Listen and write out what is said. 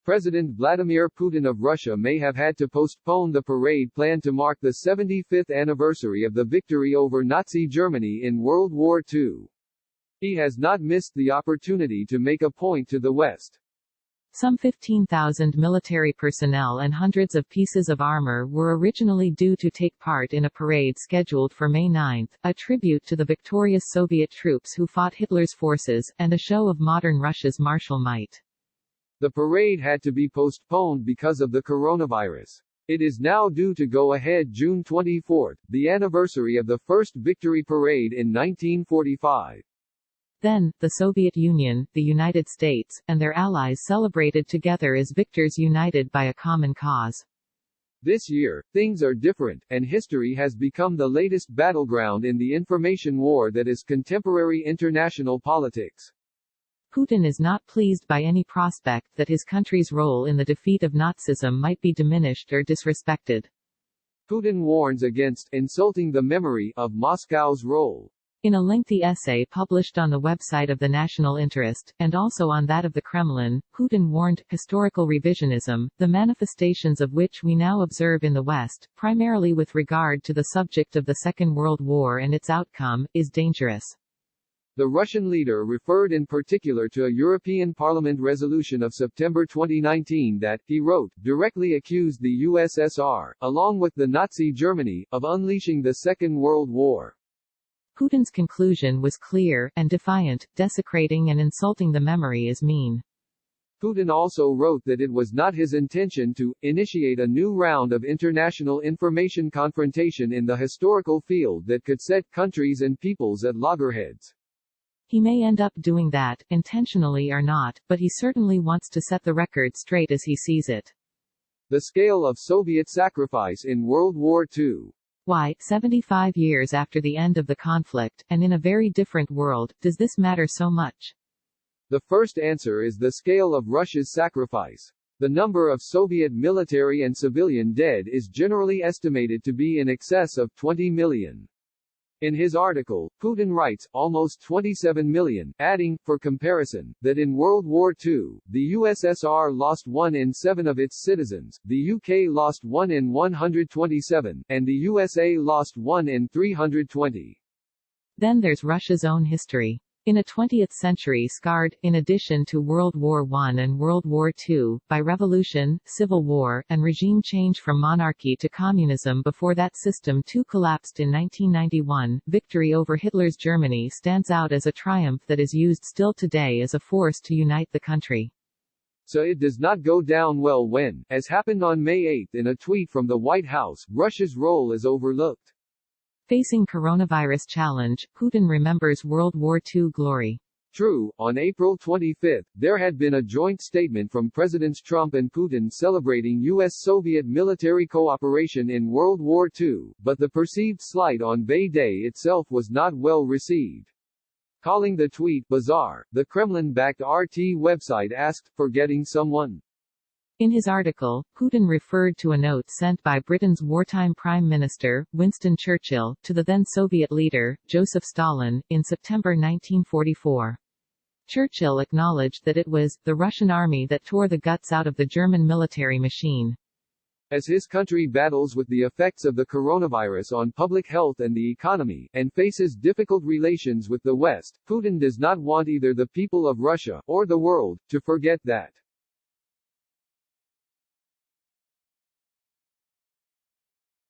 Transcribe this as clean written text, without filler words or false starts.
President Vladimir Putin of Russia may have had to postpone the parade planned to mark the 75th anniversary of the victory over Nazi Germany in World War II. He has not missed the opportunity to make a point to the West. Some 15,000 military personnel and hundreds of pieces of armor were originally due to take part in a parade scheduled for May 9, a tribute to the victorious Soviet troops who fought Hitler's forces, and a show of modern Russia's martial might. The parade had to be postponed because of the coronavirus. It is now due to go ahead June 24, the anniversary of the first victory parade in 1945. Then, the Soviet Union, the United States, and their allies celebrated together as victors united by a common cause. This year, things are different, and history has become the latest battleground in the information war that is contemporary international politics. Putin is not pleased by any prospect that his country's role in the defeat of Nazism might be diminished or disrespected. Putin warns against insulting the memory of Moscow's role. In a lengthy essay published on the website of the National Interest, and also on that of the Kremlin, Putin warned, historical revisionism, the manifestations of which we now observe in the West, primarily with regard to the subject of the Second World War and its outcome, is dangerous. The Russian leader referred in particular to a European Parliament resolution of September 2019 that, he wrote, directly accused the USSR, along with the Nazi Germany, of unleashing the Second World War. Putin's conclusion was clear and defiant: desecrating and insulting the memory is mean. Putin also wrote that it was not his intention to initiate a new round of international information confrontation in the historical field that could set countries and peoples at loggerheads. He may end up doing that, intentionally or not, but he certainly wants to set the record straight as he sees it. The scale of Soviet sacrifice in World War II. Why, 75 years after the end of the conflict, and in a very different world, does this matter so much? The first answer is the scale of Russia's sacrifice. The number of Soviet military and civilian dead is generally estimated to be in excess of 20 million. In his article, Putin writes, almost 27 million, adding, for comparison, that in World War II, the USSR lost 1 in 7 of its citizens, the UK lost 1 in 127, and the USA lost 1 in 320. Then there's Russia's own history. In a 20th century scarred, in addition to World War I and World War II, by revolution, civil war, and regime change from monarchy to communism before that system too collapsed in 1991, victory over Hitler's Germany stands out as a triumph that is used still today as a force to unite the country. So it does not go down well when, as happened on May 8 in a tweet from the White House, Russia's role is overlooked. Facing coronavirus challenge, Putin remembers World War II glory. True, on April 25, there had been a joint statement from Presidents Trump and Putin celebrating U.S.-Soviet military cooperation in World War II, but the perceived slight on Bay Day itself was not well received. Calling the tweet bizarre, the Kremlin-backed RT website asked, "Forgetting someone?" In his article, Putin referred to a note sent by Britain's wartime Prime Minister, Winston Churchill, to the then Soviet leader, Joseph Stalin, in September 1944. Churchill acknowledged that it was the Russian army that tore the guts out of the German military machine. As his country battles with the effects of the coronavirus on public health and the economy, and faces difficult relations with the West, Putin does not want either the people of Russia, or the world, to forget that.